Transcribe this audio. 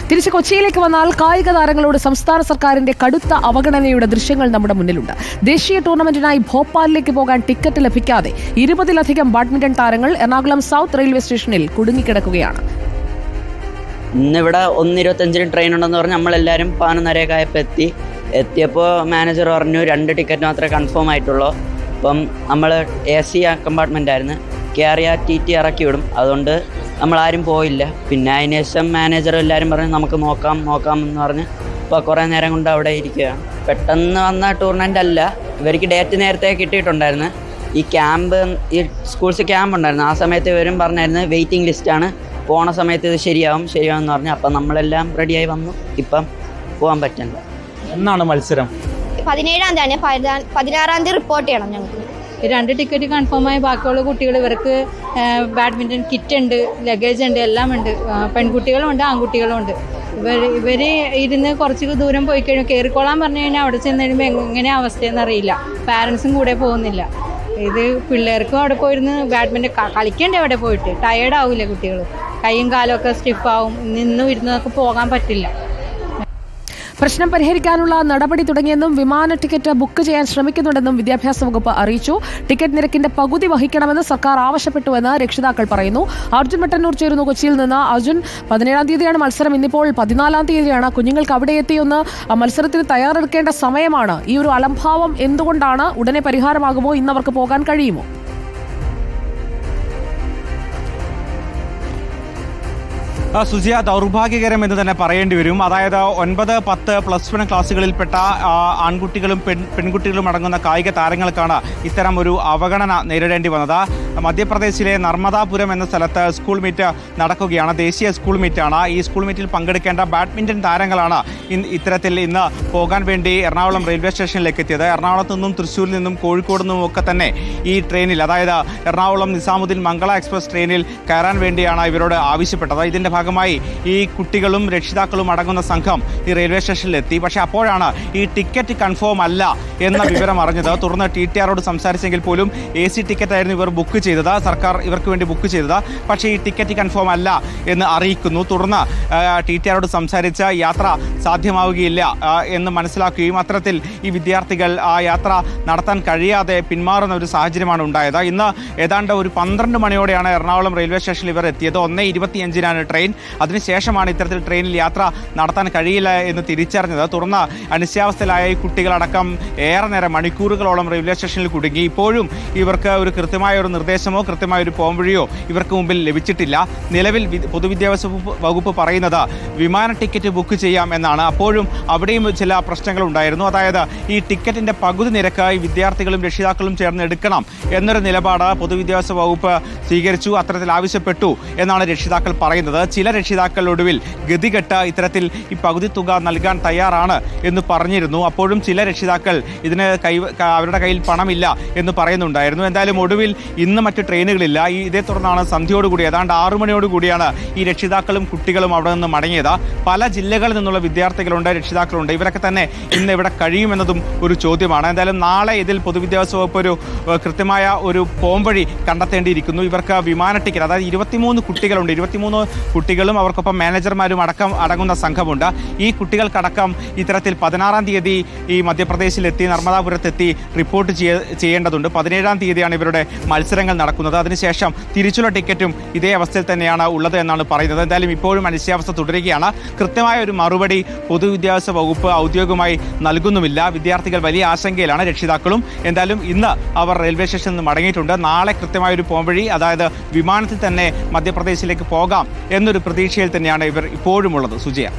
തിരിച്ച് കൊച്ചിയിലേക്ക് വന്നാൽ കായിക താരങ്ങളോട് സംസ്ഥാന സർക്കാരിന്റെ കടുത്ത അവഗണനയുടെ ദൃശ്യങ്ങൾ നമ്മുടെ മുന്നിലുണ്ട്. ദേശീയ ടൂർണമെന്റിനായി ഭോപ്പാലിലേക്ക് പോകാൻ ടിക്കറ്റ് ലഭിക്കാതെ 20-ലധികം ബാഡ്മിന്റൺ താരങ്ങൾ എറണാകുളം സൗത്ത് റെയിൽവേ സ്റ്റേഷനിൽ കുടുങ്ങിക്കിടക്കുകയാണ്. ഇന്നിവിടെ 1:25 ട്രെയിൻ ഉണ്ടെന്ന് പറഞ്ഞ് നമ്മളെല്ലാവരും 11:30 എത്തിയപ്പോൾ മാനേജർ പറഞ്ഞു 2 ടിക്കറ്റ് മാത്രമേ കൺഫേം ആയിട്ടുള്ളൂ. അപ്പം നമ്മൾ AC കമ്പാർട്ട്മെൻ്റ് ആയിരുന്നു, കയറിയ TT ഇറക്കി വിടും, അതുകൊണ്ട് നമ്മളാരും പോയില്ല. പിന്നെ അതിന് ശേഷം മാനേജർ എല്ലാവരും പറഞ്ഞ് നമുക്ക് നോക്കാം എന്ന് പറഞ്ഞ് ഇപ്പോൾ കുറേ നേരം കൊണ്ട് അവിടെ ഇരിക്കുകയാണ്. പെട്ടെന്ന് വന്ന ടൂർണമെൻ്റ് അല്ല, ഇവർക്ക് ഡേറ്റ് നേരത്തെ കിട്ടിയിട്ടുണ്ടായിരുന്നു. ഈ സ്കൂൾസ് ക്യാമ്പ് ഉണ്ടായിരുന്നു, ആ സമയത്ത് ഇവരും പറഞ്ഞായിരുന്നു വെയിറ്റിംഗ് ലിസ്റ്റാണ്, പോണ സമയത്ത് ഇത് ശരിയാവും എന്ന് പറഞ്ഞു. അപ്പം നമ്മളെല്ലാം റെഡിയായി വന്നു, ഇപ്പം പോകാൻ പറ്റില്ല. എന്നാണ് മത്സരം? 17-ാം തീയതി, 16-ാം തീയതി റിപ്പോർട്ട് ചെയ്യണം ഞങ്ങൾക്ക്. 2 ടിക്കറ്റ് കൺഫേമായി ബാക്കിയുള്ള കുട്ടികൾ, ഇവർക്ക് ബാഡ്മിൻ്റൺ കിറ്റ് ഉണ്ട്, ലഗേജ് ഉണ്ട്, എല്ലാം ഉണ്ട്. പെൺകുട്ടികളും ഉണ്ട്, ആൺകുട്ടികളും ഉണ്ട്. ഇവർ ഇരുന്ന് കുറച്ച് ദൂരം പോയി കഴിഞ്ഞാൽ കയറിക്കോളാൻ പറഞ്ഞു കഴിഞ്ഞാൽ അവിടെ ചെന്ന് കഴിയുമ്പോൾ എങ്ങനെയാണ് അവസ്ഥയെന്ന് അറിയില്ല. പാരൻസും കൂടെ പോകുന്നില്ല. ഇത് പിള്ളേർക്കും അവിടെ പോയിരുന്ന് ബാഡ്മിൻ്റൺ കളിക്കണ്ടേ, അവിടെ പോയിട്ട് ടയേർഡ് ആവില്ല കുട്ടികൾ, കൈയും കാലമൊക്കെ സ്റ്റിഫാവും, നിന്നും ഇരുന്നൊക്കെ പോകാൻ പറ്റില്ല. പ്രശ്നം പരിഹരിക്കാനുള്ള നടപടി തുടങ്ങിയെന്നും വിമാന ടിക്കറ്റ് ബുക്ക് ചെയ്യാൻ ശ്രമിക്കുന്നുണ്ടെന്നും വിദ്യാഭ്യാസ വകുപ്പ് അറിയിച്ചു. ടിക്കറ്റ് നിരക്കിന്റെ പകുതി വഹിക്കണമെന്ന് സർക്കാർ ആവശ്യപ്പെട്ടുവെന്ന് രക്ഷിതാക്കൾ പറയുന്നു. അർജുൻ മട്ടന്നൂർ ചേരുന്നു കൊച്ചിയിൽ നിന്ന്. അർജുൻ, 17-ാം തീയതിയാണ് മത്സരം, ഇന്നിപ്പോൾ 14-ാം തീയതിയാണ്. കുഞ്ഞുങ്ങൾക്ക് അവിടെ എത്തിയൊന്ന് മത്സരത്തിന് തയ്യാറെടുക്കേണ്ട സമയമാണ്. ഈ ഒരു അലംഭാവം എന്തുകൊണ്ടാണ്? ഉടനെ പരിഹാരമാകുമോ? ഇന്ന് അവർക്ക് പോകാൻ കഴിയുമോ? സുജിയ, ദൗർഭാഗ്യകരം എന്ന് തന്നെ പറയേണ്ടി വരും. അതായത് 9, 10, +1 ക്ലാസ്സുകളിൽപ്പെട്ട ആൺകുട്ടികളും പെൺകുട്ടികളും അടങ്ങുന്ന കായിക താരങ്ങൾക്കാണ് ഇത്തരം ഒരു അവഗണന നേരിടേണ്ടി വന്നത്. മധ്യപ്രദേശിലെ നർമ്മദാപുരം എന്ന സ്ഥലത്ത് സ്കൂൾ മീറ്റ് നടക്കുകയാണ്, ദേശീയ സ്കൂൾ മീറ്റാണ്. ഈ സ്കൂൾ മീറ്റിൽ പങ്കെടുക്കേണ്ട ബാഡ്മിൻ്റൺ താരങ്ങളാണ് ഇത്തരത്തിൽ ഇന്ന് പോകാൻ വേണ്ടി എറണാകുളം റെയിൽവേ സ്റ്റേഷനിലേക്ക് എത്തിയത്. എറണാകുളത്തു നിന്നും തൃശ്ശൂരിൽ നിന്നും കോഴിക്കോട് നിന്നും ഒക്കെ തന്നെ ഈ ട്രെയിനിൽ, അതായത് എറണാകുളം നിസാമുദ്ദീൻ മംഗള എക്സ്പ്രസ് ട്രെയിനിൽ കയറാൻ വേണ്ടിയാണ് ഇവരോട് ആവശ്യപ്പെട്ടത്. ഇതിൻ്റെ ഭാഗമായി ഈ കുട്ടികളും രക്ഷിതാക്കളും അടങ്ങുന്ന സംഘം ഈ റെയിൽവേ സ്റ്റേഷനിലെത്തി. പക്ഷേ അപ്പോഴാണ് ഈ ടിക്കറ്റ് കൺഫേം അല്ല എന്ന വിവരം അറിഞ്ഞത്. തുടർന്ന് TTRോട് സംസാരിച്ചെങ്കിൽ പോലും AC ടിക്കറ്റായിരുന്നു ഇവർ ബുക്ക് ചെയ്തത്, സർക്കാർ ഇവർക്ക് വേണ്ടി ബുക്ക് ചെയ്തത്. പക്ഷേ ഈ ടിക്കറ്റ് കൺഫേം അല്ല എന്ന് അറിയിക്കുന്നു. തുടർന്ന് TTRോട് സംസാരിച്ച് യാത്ര സാധ്യമാവുകയില്ല എന്ന് മനസ്സിലാക്കുകയും അത്തരത്തിൽ ഈ വിദ്യാർത്ഥികൾ ആ യാത്ര നടത്താൻ കഴിയാതെ പിന്മാറുന്ന ഒരു സാഹചര്യമാണ് ഉണ്ടായത്. ഇന്ന് ഏതാണ്ട് ഒരു 12 മണിയോടെയാണ് എറണാകുളം റെയിൽവേ സ്റ്റേഷനിൽ ഇവർ എത്തിയത്. 1:25-നാണ് ട്രെയിൻ. അതിനുശേഷമാണ് ഇത്തരത്തിൽ ട്രെയിനിൽ യാത്ര നടത്താൻ കഴിയില്ല എന്ന് തിരിച്ചറിഞ്ഞത്. തുടർന്ന് അനിശ്ചയാവസ്ഥയിലായ ഈ കുട്ടികളടക്കം ഏറെ നേരം, മണിക്കൂറുകളോളം റെയിൽവേ സ്റ്റേഷനിൽ കുടുങ്ങി. ഇപ്പോഴും ഇവർക്ക് ഒരു കൃത്യമായ ഒരു നിർദ്ദേശമോ കൃത്യമായ ഒരു പോംവഴിയോ ഇവർക്ക് മുമ്പിൽ ലഭിച്ചിട്ടില്ല. നിലവിൽ പൊതുവിദ്യാഭ്യാസ വകുപ്പ് പറയുന്നത് വിമാന ടിക്കറ്റ് ബുക്ക് ചെയ്യാം എന്നാണ്. അപ്പോഴും അവിടെയും ചില പ്രശ്നങ്ങളുണ്ടായിരുന്നു. അതായത് ഈ ടിക്കറ്റിൻ്റെ പകുതി നിരക്ക് ഈ വിദ്യാർത്ഥികളും രക്ഷിതാക്കളും ചേർന്ന് എടുക്കണം എന്നൊരു നിലപാട് പൊതുവിദ്യാഭ്യാസ വകുപ്പ് സ്വീകരിച്ചു. അത്തരത്തിൽ ആവശ്യപ്പെട്ടു എന്നാണ് രക്ഷിതാക്കൾ പറയുന്നത്. ചില രക്ഷിതാക്കൾ ഒടുവിൽ ഗതികെട്ട് ഇത്തരത്തിൽ ഈ പകുതി തുക നൽകാൻ തയ്യാറാണ് എന്ന് പറഞ്ഞിരുന്നു. അപ്പോഴും ചില രക്ഷിതാക്കൾ ഇതിന് അവരുടെ കയ്യിൽ പണമില്ല എന്ന് പറയുന്നുണ്ടായിരുന്നു. എന്തായാലും ഒടുവിൽ ഇന്ന് മറ്റ് ട്രെയിനുകളില്ല. ഇതേ തുടർന്നാണ് സന്ധ്യയോടുകൂടി, ഏതാണ്ട് 6 മണിയോടുകൂടിയാണ് ഈ രക്ഷിതാക്കളും കുട്ടികളും അവിടെ നിന്ന് മടങ്ങിയത്. പല ജില്ലകളിൽ നിന്നുള്ള വിദ്യാർത്ഥികളുണ്ട്, രക്ഷിതാക്കളുണ്ട്. ഇവരൊക്കെ തന്നെ ഇന്ന് ഇവിടെ കഴിയുമെന്നതും ഒരു ചോദ്യമാണ്. എന്തായാലും നാളെ ഇതിൽ പൊതുവിദ്യാഭ്യാസ വകുപ്പ് ഒരു കൃത്യമായ ഒരു പോംവഴി കണ്ടെത്തേണ്ടിയിരിക്കുന്നു. ഇവർക്ക് വിമാന ടിക്കറ്റ്, അതായത് 23 കുട്ടികളുണ്ട്, 23 കുട്ടികളും അവർക്കൊപ്പം മാനേജർമാരും അടങ്ങുന്ന സംഘമുണ്ട്. ഈ കുട്ടികൾക്കടക്കം ഇത്തരത്തിൽ 16-ാം തീയതി ഈ മധ്യപ്രദേശിലെത്തി, നർമ്മദാപുരത്തെത്തി റിപ്പോർട്ട് ചെയ്യേണ്ടതുണ്ട്. 17-ാം തീയതിയാണ് ഇവരുടെ മത്സരങ്ങൾ നടക്കുന്നത്. അതിനുശേഷം തിരിച്ചുള്ള ടിക്കറ്റും ഇതേ അവസ്ഥയിൽ തന്നെയാണ് ഉള്ളത് എന്നാണ് പറയുന്നത്. എന്തായാലും ഇപ്പോഴും അനിശ്ചയാവസ്ഥ തുടരുകയാണ്. കൃത്യമായ ഒരു മറുപടി പൊതുവിദ്യാഭ്യാസ വകുപ്പ് ഔദ്യോഗികമായി നൽകുന്നുമില്ല. വിദ്യാർത്ഥികൾ വലിയ ആശങ്കയിലാണ്, രക്ഷിതാക്കളും. എന്തായാലും ഇന്ന് അവർ റെയിൽവേ സ്റ്റേഷനിൽ നിന്ന് മടങ്ങിയിട്ടുണ്ട്. നാളെ കൃത്യമായൊരു പോംവഴി, അതായത് വിമാനത്തിൽ തന്നെ മധ്യപ്രദേശിലേക്ക് പോകാം എന്നൊരു പ്രതീക്ഷയിൽ തന്നെയാണ് ഇവർ ഇപ്പോഴും ഉള്ളത്. സുജിയ.